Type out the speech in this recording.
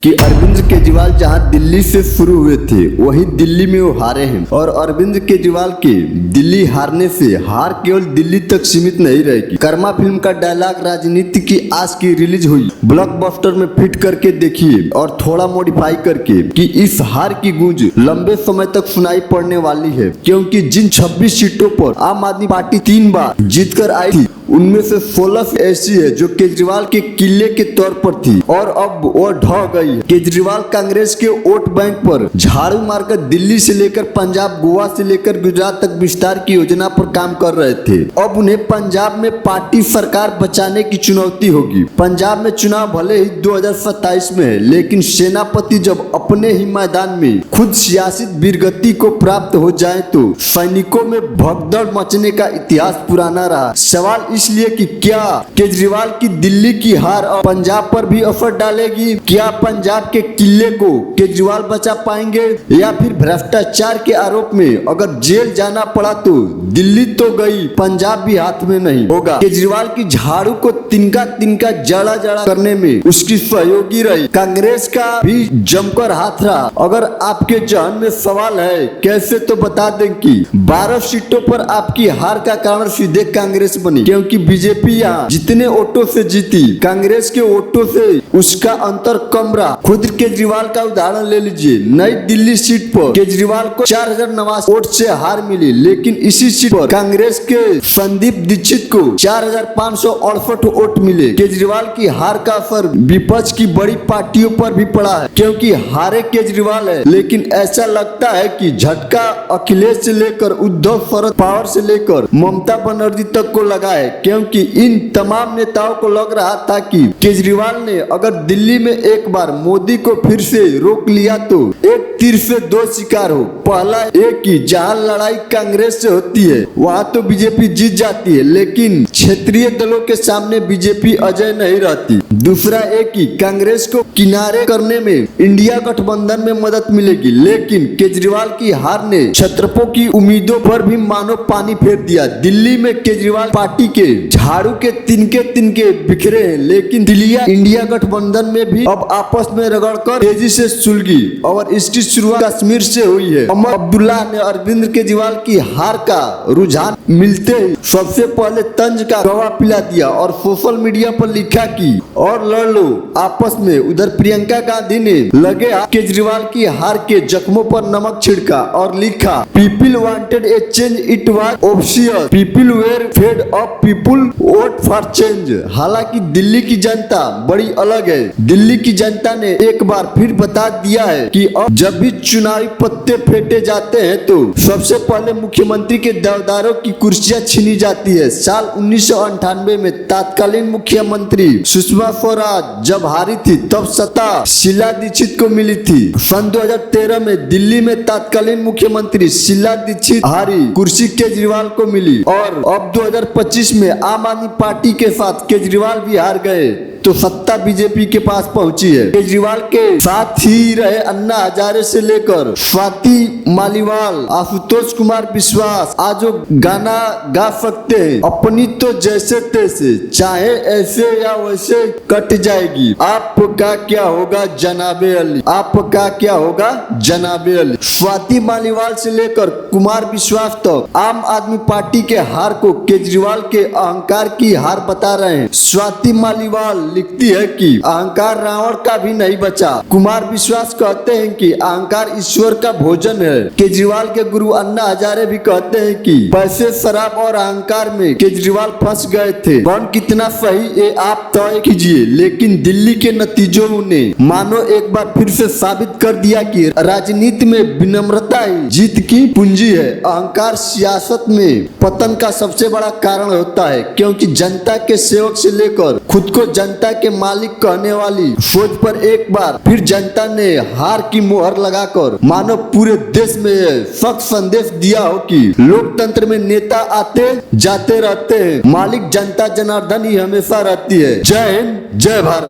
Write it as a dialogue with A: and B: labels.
A: कि अरविंद केजरीवाल जहां दिल्ली से शुरू हुए थे वहीं दिल्ली में वो हारे हैं और अरविंद केजरीवाल के दिल्ली हारने से हार केवल दिल्ली तक सीमित नहीं रहेगी। कर्मा फिल्म का डायलॉग राजनीति की आज की रिलीज हुई ब्लॉकबस्टर में फिट करके देखिए और थोड़ा मॉडिफाई करके कि इस हार की गूंज लंबे समय तक सुनाई पड़ने वाली है, क्योंकि जिन 26 सीटों पर आम आदमी पार्टी 3 बार जीतकर आई थी उनमें से 16 ऐसी है जो केजरीवाल के किले के तौर पर थी और अब वो ढह गई है। केजरीवाल कांग्रेस के वोट बैंक पर झाड़ू मारकर दिल्ली से लेकर पंजाब, गोवा से लेकर गुजरात तक विस्तार की योजना पर काम कर रहे थे। अब उन्हें पंजाब में पार्टी सरकार बचाने की चुनौती होगी। पंजाब में चुनाव भले ही 2027 में है, लेकिन सेनापति जब अपने ही मैदान में खुद सियासी वीरगति को प्राप्त हो जाए तो सैनिकों में भगदड़ मचने का इतिहास पुराना रहा। सवाल इसलिए कि क्या केजरीवाल की दिल्ली की हार और पंजाब पर भी असर डालेगी? क्या पंजाब के किले को केजरीवाल बचा पाएंगे या फिर भ्रष्टाचार के आरोप में अगर जेल जाना पड़ा तो दिल्ली तो गई, पंजाब भी हाथ में नहीं होगा। केजरीवाल की झाड़ू को तिनका तिनका जड़ा जड़ा करने में उसकी सहयोगी रही कांग्रेस का भी जमकर हाथ रहा। अगर आपके जहन में सवाल है कैसे, तो बता दें कि 12 सीटों पर आपकी हार का कारण सीधे कांग्रेस बनी, क्योंकि बीजेपी यहाँ जितने वोटों से जीती कांग्रेस के वोटों से उसका अंतर कम रहा। खुद केजरीवाल का उदाहरण ले लीजिए। नई दिल्ली सीट पर केजरीवाल को 4089 वोट से हार मिली, लेकिन इसी सीट पर कांग्रेस के संदीप दीक्षित को 4568 वोट मिले। केजरीवाल की हार का असर विपक्ष की बड़ी पार्टियों पर भी पड़ा है, क्योंकि हारे केजरीवाल है, लेकिन ऐसा लगता है कि झटका अखिलेश से लेकर उद्धव, शरद पवार से लेकर ममता बनर्जी तक को लगा है, क्योंकि इन तमाम नेताओं को लग रहा था कि केजरीवाल ने अगर दिल्ली में एक बार मोदी को फिर से रोक लिया तो एक तीर से 2 शिकार हो। पहला एक कि जहां लड़ाई कांग्रेस से होती है वहां तो बीजेपी जीत जाती है, लेकिन क्षेत्रीय दलों के सामने बीजेपी अजय नहीं रहती। दूसरा एक कि कांग्रेस को किनारे करने में इंडिया गठबंधन में मदद मिलेगी, लेकिन केजरीवाल की हार ने छत्रपों की उम्मीदों पर भी मानो पानी फेर दिया। दिल्ली में केजरीवाल पार्टी के झाड़ू के तिनके बिखरे हैं, लेकिन दिल्ली इंडिया गठबंधन में भी अब आपस में रगड़कर तेजी से सुलगी और इसकी शुरुआत कश्मीर से हुई है। अमर अब्दुल्ला ने अरविंद केजरीवाल की हार का रुझान मिलते ही सबसे पहले तंज का गवाह पिला दिया और सोशल मीडिया पर लिखा कि और लड़ लो आपस में। उधर प्रियंका गांधी ने लगे केजरीवाल की हार के जख्मों पर नमक छिड़का और लिखा people wanted a change, it was obvious, people were fed of, people vote for change. हालांकि दिल्ली की जनता बड़ी अलग है। दिल्ली की जनता ने एक बार फिर बता दिया है कि अब जब भी चुनावी पत्ते फेंटे जाते हैं तो सबसे पहले मुख्यमंत्री के देवदारों की कुर्सियां छीनी जाती है। साल 1998 में तत्कालीन मुख्यमंत्री सुषमा स्वराज जब हारी थी तब सत्ता शीला दीक्षित को मिली थी। सन 2013 में दिल्ली में तत्कालीन मुख्यमंत्री शीला दीक्षित हारी, कुर्सी केजरीवाल को मिली और अब 2025 में आम आदमी पार्टी के साथ केजरीवाल भी हार गए तो सत्ता बीजेपी के पास पहुंची है। केजरीवाल के साथ ही रहे अन्ना हजारे से लेकर स्वाति मालीवाल, आशुतोष कुमार विश्वास आज वो गाना गा सकते हैं अपनी तो जैसे तैसे, चाहे ऐसे या वैसे कट जाएगी। आपका क्या होगा जनाबे अली, आपका क्या होगा जनाबे अली। स्वाति मालीवाल से लेकर कुमार विश्वास तक आम आदमी पार्टी के हार को केजरीवाल के अहंकार की हार बता रहे हैं। स्वाति मालीवाल लिखती है कि अहंकार रावण का भी नहीं बचा। कुमार विश्वास कहते हैं कि अहंकार ईश्वर का भोजन है। केजरीवाल के गुरु अन्ना हजारे भी कहते हैं कि पैसे, शराब और अहंकार में केजरीवाल फंस गए थे। कौन कितना सही ये आप तय कीजिए, लेकिन दिल्ली के नतीजों ने मानो एक बार फिर से साबित कर दिया कि राजनीति में विनम्रता ही जीत की पूंजी है। अहंकार सियासत में पतन का सबसे बड़ा कारण होता है, क्योंकि जनता के सेवक से लेकर खुद को जनता के मालिक कहने वाली सोच पर एक बार फिर जनता ने हार की मोहर लगाकर मानो पूरे देश में सख्त संदेश दिया हो कि लोकतंत्र में नेता आते जाते रहते हैं, मालिक जनता जनार्दन ही हमेशा रहती है। जय हिंद, जय भारत।